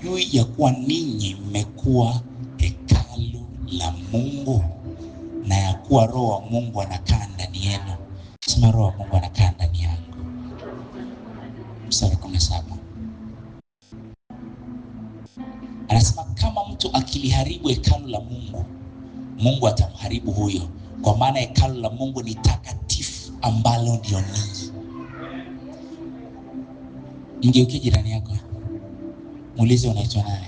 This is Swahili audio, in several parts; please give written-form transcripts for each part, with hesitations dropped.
hamjui ya kuwa ninyi mmekuwa hekalu la Mungu na ya kuwa Roho wa Mungu anakaa ndani yenu? Sema Roho wa Mungu anakaa ndani yangu. Mstari 17 anasema kama mtu akiliharibu hekalu la Mungu, Mungu atamharibu huyo, kwa maana hekalu la Mungu ni takatifu ambalo ndio ninyi. Mgeukie jirani yako, muulize unaitwa nani.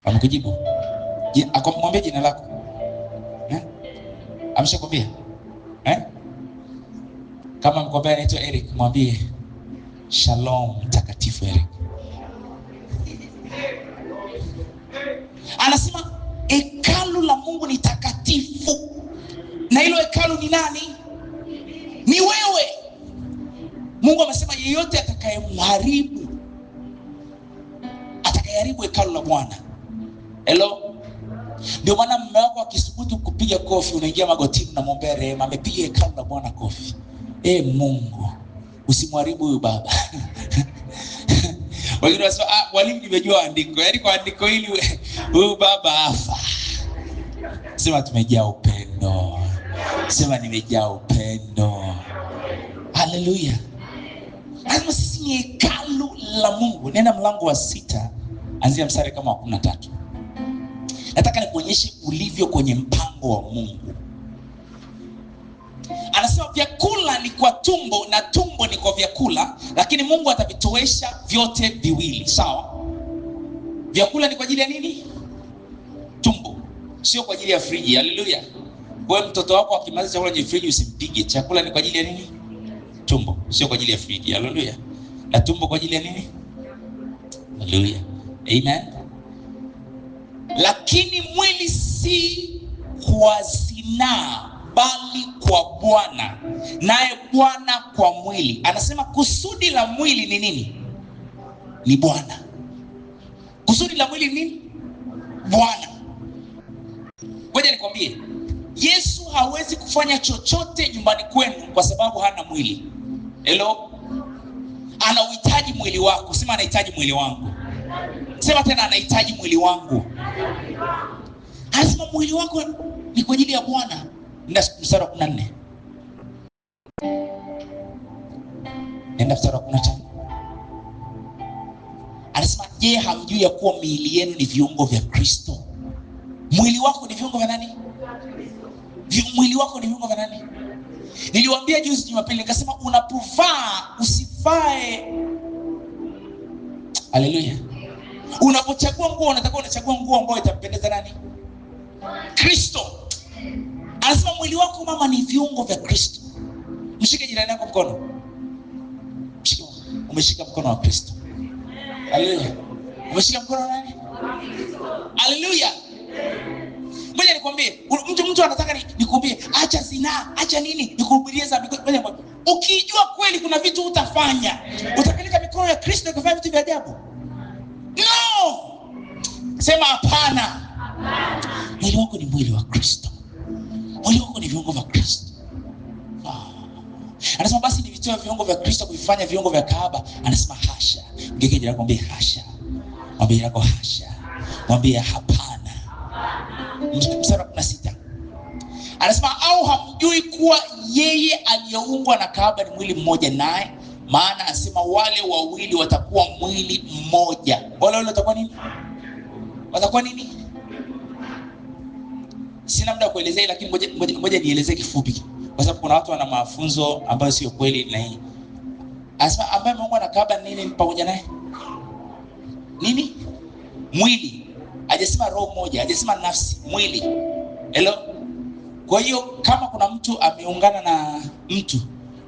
Amekujibu? Akamwambia jina lako. Ameshakwambia? Kama mkwambia anaitwa Eric, mwambie Shalom mtakatifu Eric. Anasema hekalu la Mungu ni takatifu. Na hilo hekalu ni nani? Ni wewe. Mungu amesema yeyote atakayeharibu hekalu la Bwana. Hello? Ndio maana mume wako akisubutu kupiga kofi, unaingia magotini unamwombea rehema, amepiga hekalu la Bwana kofi. Mungu, usimharibu huyu baba. Wengine wanasema walimu nimejua andiko. Yaani kwa andiko hili huyu baba afa. Sema tumejaa upendo. Sema nimejaa upendo. Haleluya. Lazima sisi ni hekalu la Mungu. Nenda mlango wa 6, anzia mstari kama wa 13. Nataka nikuonyeshe ulivyo kwenye mpango wa Mungu. Anasema vyakula ni kwa tumbo na tumbo ni kwa vyakula, lakini Mungu atavitoesha vyote viwili. Sawa? Vyakula ni kwa ajili ya nini? Tumbo. Sio kwa ajili ya friji. Haleluya. Kwa mtoto wako akimaliza chakula kwenye friji usimpige. Chakula ni kwa ajili ya nini? Tumbo. Sio kwa ajili ya friji. Haleluya. Na tumbo kwa ajili ya nini? Haleluya. Amen. Lakini mwili si kwa zinaa, bali kwa Bwana, naye Bwana kwa mwili. Anasema kusudi la mwili ni nini? Ni Bwana. Kusudi la mwili ni nini? Bwana. Ngoja nikwambie, Yesu hawezi kufanya chochote nyumbani kwenu kwa sababu hana mwili. Hello? Anauhitaji mwili wako. Sema anahitaji mwili wangu. Sema tena anahitaji mwili wangu. Anasema mwili wako ni kwa ajili ya Bwana. Nenda mstari wa 14. Nenda mstari wa 15. Anasema je, hamjui ya kuwa miili yenu ni viungo vya Kristo? Mwili wako ni viungo vya nani? Mwili wako ni viungo vya nani? Niliwaambia juzi Jumapili nikasema unapovaa usivae. Haleluya. Unapochagua nguo unatakiwa unachagua nguo ambayo itampendeza nani? Kristo. Anasema mwili wako mama ni viungo vya Kristo. Mshike jirani yako mkono. Mshike. Umeshika mkono wa Kristo. Haleluya. Umeshika mkono wa nani? Haleluya. Ngoja nikwambie, mtu anataka nikwambie acha zinaa, acha nini? Nikuhubirie za mikono. Ukijua kweli kuna vitu utafanya. Utapeleka mikono ya Kristo kufanya vitu vya ajabu. No! Sema hapana. Hapana. Mwili wako ni mwili wa Kristo. Mwili wako ni viungo vya Kristo. Anasema basi ni vitoe viungo vya Kristo kuvifanya viungo vya kahaba. Anasema hasha. Ngeke jirani mwambie hasha. Mwambie yako hasha. Mwambie hapana. Mstari wa 16. Anasema au hamjui kuwa yeye aliyeungwa na kahaba ni mwili mmoja naye? Maana anasema wale wawili watakuwa mwili mmoja. Wale watakuwa nini? Watakuwa nini? Sina muda kuelezea, lakini ngoja nielezee kifupi. Kwa sababu kuna watu wana mafunzo ambayo sio kweli na hii. Anasema ambaye ameungwa na kahaba nini pamoja naye? Nini? Mwili. Hajasema roho moja, hajasema nafsi, mwili. Hello? Kwa hiyo kama kuna mtu ameungana na mtu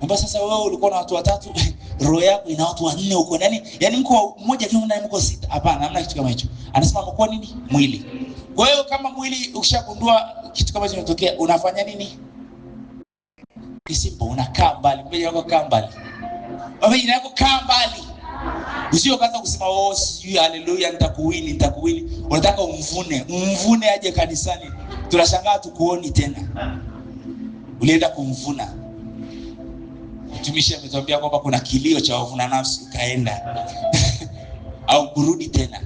ambaye sasa wewe ulikuwa na watu watatu, roho yako ina watu 4 huko ndani, yani mko mmoja tu ndani mko 6. Hapana, hamna kitu kama hicho. Anasema mko nini? Mwili. Kwa hiyo kama mwili ukishagundua kitu kama hicho kinatokea, unafanya nini? Ni simple, unakaa mbali. Mbele yako kaa mbali. Mbele yako kaa mbali. Usio kaanza kusema sijui haleluya nitakuwini. Unataka umvune aje kanisani. Tunashangaa tukuoni tena. Ulienda kumvuna. Mtumishi ametuambia kwamba kuna kilio cha wavuna nafsi, ukaenda. au kurudi tena.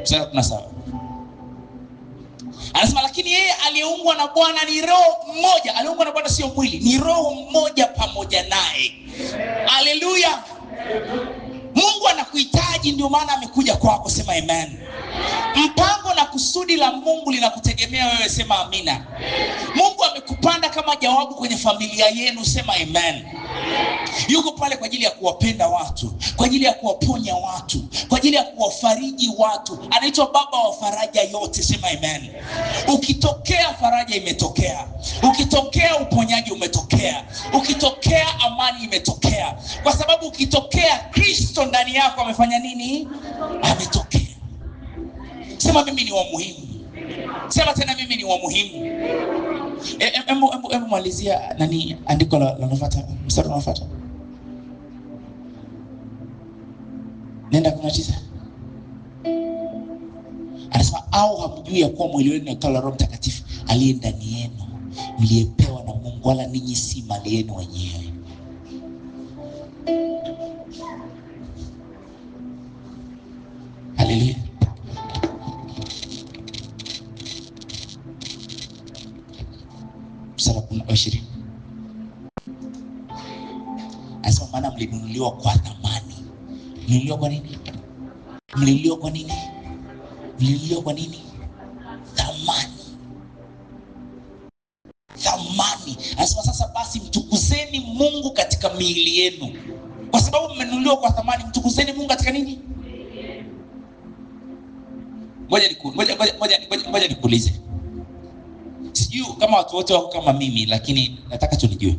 Mstari 17. Anasema lakini yeye aliyeungwa na Bwana ni roho mmoja. Aliungwa na Bwana sio mwili, ni roho mmoja pamoja naye. Haleluya. Mungu anakuhitaji, ndio maana amekuja kwako. Sema amen. Mpango na kusudi la Mungu linakutegemea wewe. Sema amina. Mungu amekupanda kama jawabu kwenye familia yenu. Sema amen. Yuko pale kwa ajili ya kuwapenda watu, kwa ajili ya kuwaponya watu, kwa ajili ya kuwafariji watu. Anaitwa baba wa faraja yote. Sema amen. Ukitokea faraja imetokea, ukitokea uponyaji umetokea, ukitokea amani imetokea, kwa sababu ukitokea Kristo ndani yako amefanya nini? Ametokea. Sema mimi ni wa muhimu. Sema tena mimi ni wa muhimu. Hebu malizia nani andiko la nafuata, mstari unaofuata. Nenda 19. Anasema au hamjui ya kuwa mwili wenu ni hekalu la Roho Mtakatifu aliye ndani yenu, mliyepewa na Mungu, wala ninyi si mali yenu wenyewe. Haleluya. Mstari 20. Anasema maana mlinunuliwa kwa thamani. Mlinunuliwa kwa nini? Mlinunuliwa kwa nini? Mlinunuliwa kwa nini? Thamani. Thamani. Anasema sasa basi mtukuzeni Mungu katika miili yenu. Kwa sababu mmenunuliwa kwa thamani, mtukuzeni Mungu katika nini? Ngoja nikuulize. Sijui kama watu wote wako kama mimi, lakini nataka tu nijue.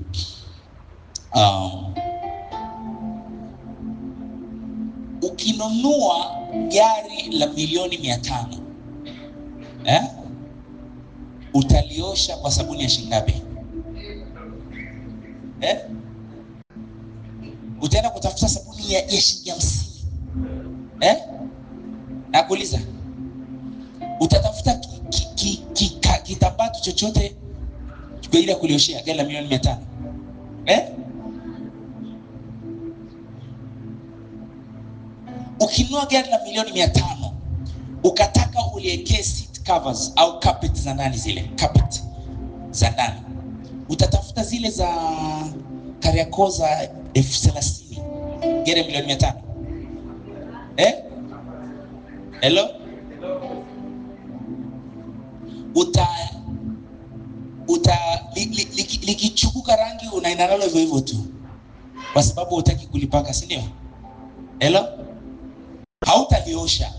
Ukinunua gari la milioni 500, utaliosha kwa sabuni ya shilingi ngapi? Utaenda kutafuta sabuni ya shilingi 50. Nakuuliza, utatafuta kitambaa chochote kwa ajili ya kulioshea gari la milioni 500? Ukinunua gari la milioni 500, ukataka uliwekee seat covers au carpet za ndani, zile carpet za ndani, utatafuta zile za Kariakoo za 30,000, gari la milioni 500. Hello? Likichukuka rangi unaenda nalo hivyo hivyo tu, kwa sababu hutaki kulipaka, si ndio? Hello? Hautaliosha.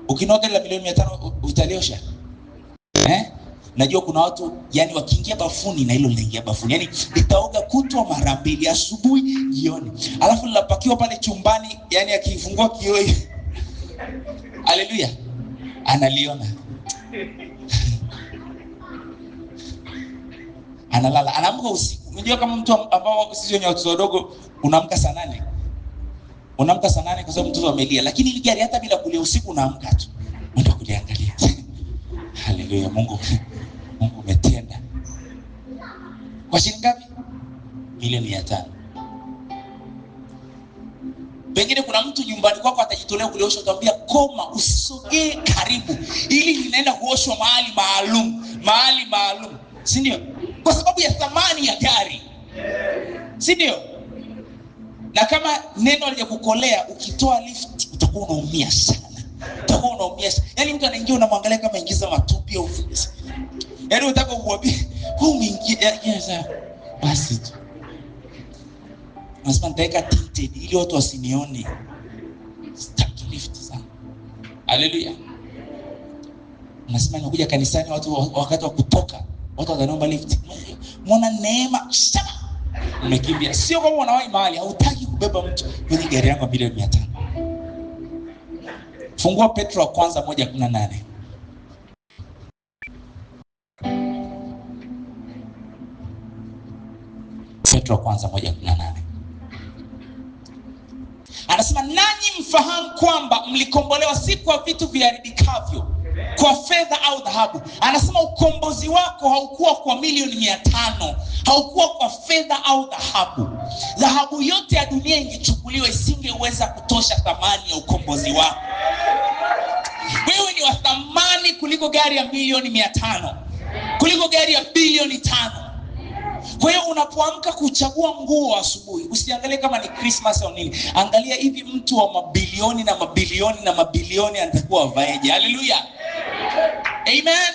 Ukinunua gari la milioni 500 utaliosha? Najua kuna watu yani wakiingia bafuni na hilo linaingia bafuni, yani litaoga kutwa mara 2, asubuhi jioni, alafu linapakiwa pale chumbani, yani akifungua kioo haleluya, analiona analala, anaamka usiku. Unajua kama mtu ambao sisi wenye watoto wadogo unaamka saa 8. Unaamka saa 8 kwa sababu mtoto amelia, lakini ile gari hata bila kulia usiku unaamka tu. Ndio kuliangalia. Haleluya, Mungu umetenda. Kwa shilingi ngapi? Milioni 500. Pengine kuna mtu nyumbani kwako atajitolea kuliosha, utamwambia koma, usogee karibu, ili linaenda kuoshwa mahali maalum, si ndio? Kwa sababu ya thamani ya gari, si ndio? Na kama neno halijakukolea, ukitoa lift utakuwa unaumia sana. Yaani mtu anaingia unamwangalia kama ingiza matupi au fuzi. Yaani unataka uwabie, wewe umeingia sasa. Basi tu. Nasema nitaweka tinted ili watu wasinione. Staki lift sana. Haleluya. Nasema nimekuja kanisani, watu wakati wa kutoka, watu wanaomba lift. Muona neema sana. Umekimbia. Sio kama unawahi mahali, hautaki kubeba mtu kwenye gari yako milioni 500. Fungua Petro wa kwanza 1:18. Petro wa kwanza 1:18. Anasema nanyi mfahamu kwamba mlikombolewa si kwa vitu viharibikavyo, kwa fedha au dhahabu. Anasema ukombozi wako haukuwa kwa milioni 500, haukuwa kwa fedha au dhahabu. Dhahabu yote ya dunia ingechukuliwa, isingeweza kutosha thamani ya ukombozi wako. Wewe ni wa thamani kuliko gari ya milioni 500, kuliko gari ya bilioni 5. Kwa hiyo unapoamka kuchagua nguo asubuhi, usiangalie kama ni Christmas au nini. Angalia hivi mtu wa mabilioni na mabilioni na mabilioni anatakuwa avaeje. Haleluya. Amen.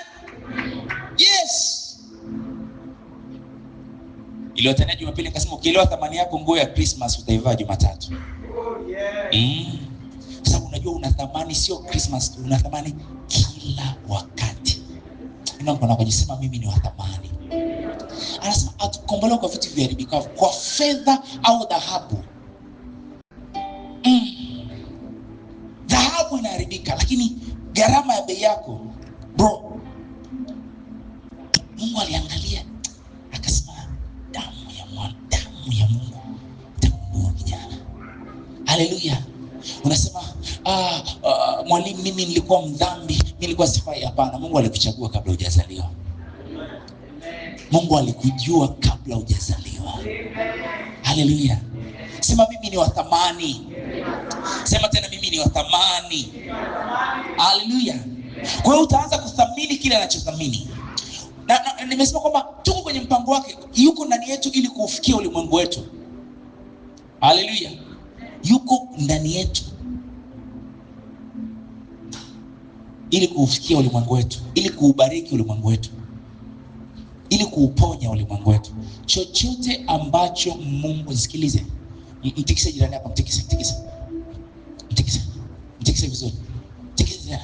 Yes. Iliyotana Jumapili nikasema ukielewa thamani yako nguo ya Christmas utaivaa Jumatatu. Sababu unajua una thamani sio Christmas tu, una thamani kila wakati. Ninaona kujisema mimi ni wa thamani. Anasema atukombolewa kwa vitu viharibikavu, kwa fedha au dhahabu. Dhahabu inaharibika, lakini gharama ya bei yako, bro, Mungu aliangalia akasema damu ya Mungu itakomboa kijana. Haleluya. Unasema mwalimu, mimi nilikuwa mdhambi, mimi nilikuwa sifai. Hapana, Mungu alikuchagua kabla hujazaliwa. Mungu alikujua kabla hujazaliwa. Haleluya. Sema mimi ni wa thamani. Sema tena mimi ni wa thamani. Haleluya. Kwa hiyo utaanza kuthamini kile anachothamini. Na nimesema kwamba tuko kwenye mpango wake, yuko ndani yetu ili kuufikia ulimwengu wetu. Haleluya. Yuko ndani yetu ili kuufikia ulimwengu wetu, ili kuubariki ulimwengu wetu, ili kuuponya ulimwengu wetu. Chochote ambacho Mungu, sikilize, mtikise jirani hapa, mtikise vizuri, mtikise.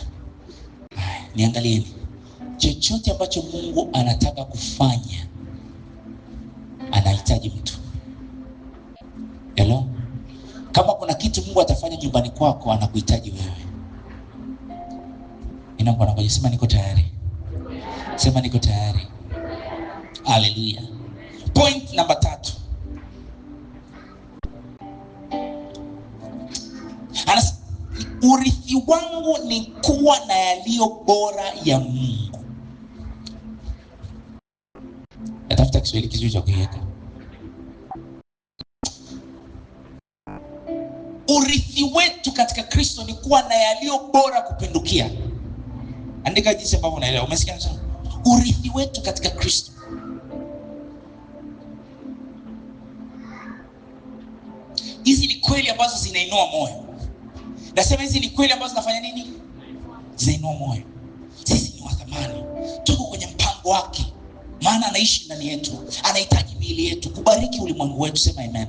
Niangalieni. Chochote ambacho Mungu anataka kufanya anahitaji mtu. Hello? Kama kuna kitu Mungu atafanya nyumbani kwako, anakuhitaji wewe. Ninaomba na kusema niko tayari. Sema niko tayari. Haleluya. Point namba 3. Anasema urithi wangu ni kuwa na yaliyo bora ya Mungu. Natafuta Kiswahili kizuri cha kuiweka. Urithi wetu katika Kristo ni kuwa na yaliyo bora kupindukia. Andika jinsi ambavyo unaelewa. Umesikia nini? Urithi wetu katika Kristo. Hizi ni kweli ambazo zinainua moyo. Nasema hizi ni kweli ambazo zinafanya nini? Zinainua moyo. Sisi ni wa thamani. Tuko kwenye mpango wake. Maana anaishi ndani yetu. Anahitaji miili yetu kubariki ulimwengu wetu. Sema amen.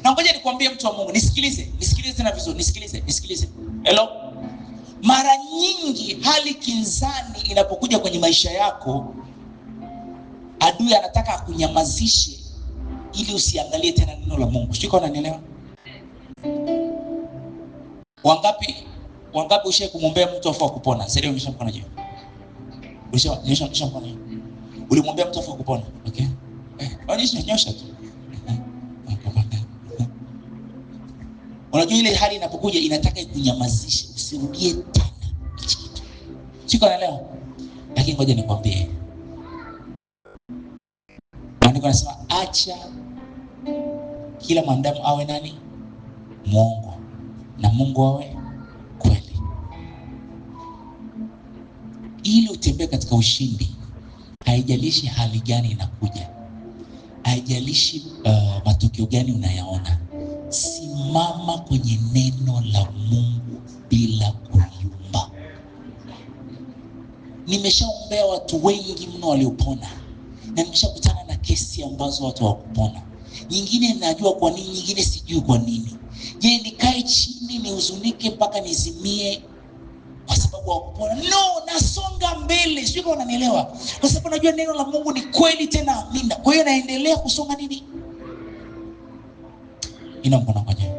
Na ngoja nikwambie mtu wa Mungu, nisikilize tena vizuri, nisikilize. Hello? Mara nyingi hali kinzani inapokuja kwenye maisha yako, adui anataka akunyamazishe ili usiangalie tena neno la Mungu. Sio kama unanielewa? Wangapi ushe kumwombea mtu afa kupona? Sasa umeshamkona je? Umeshamkona? Ulimwombea mtu afa kupona, okay? Nyosha tu. Unajua ile hali inapokuja inataka ikunyamazishe, usirudie tena hicho kitu. Siko naelewa? Lakini ngoja nikwambie. Maandiko yanasema acha kila mwanadamu awe nani? Mwongo, na Mungu awe kweli. Ili utembee katika ushindi, haijalishi hali gani inakuja, haijalishi matokeo gani unayaona, simama kwenye neno la Mungu bila kuyumba. Nimeshaombea watu wengi mno waliopona, na nimeshakutana na kesi ambazo watu hawakupona. Nyingine najua kwa nini, nyingine sijui kwa nini. Je, nikae chini nihuzunike mpaka nizimie kwa sababu hawakupona? No, nasonga mbele. Sio kama unanielewa? Kwa sababu najua neno la Mungu ni kweli tena amina. Kwa hiyo naendelea kusonga nini? Inaomba ngoja.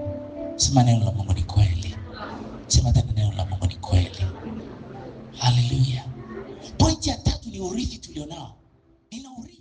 Sema neno la Mungu ni kweli. Sema tena neno la Mungu ni kweli. Haleluya. Pointi ya 3 ni urithi tulionao. Nina urithi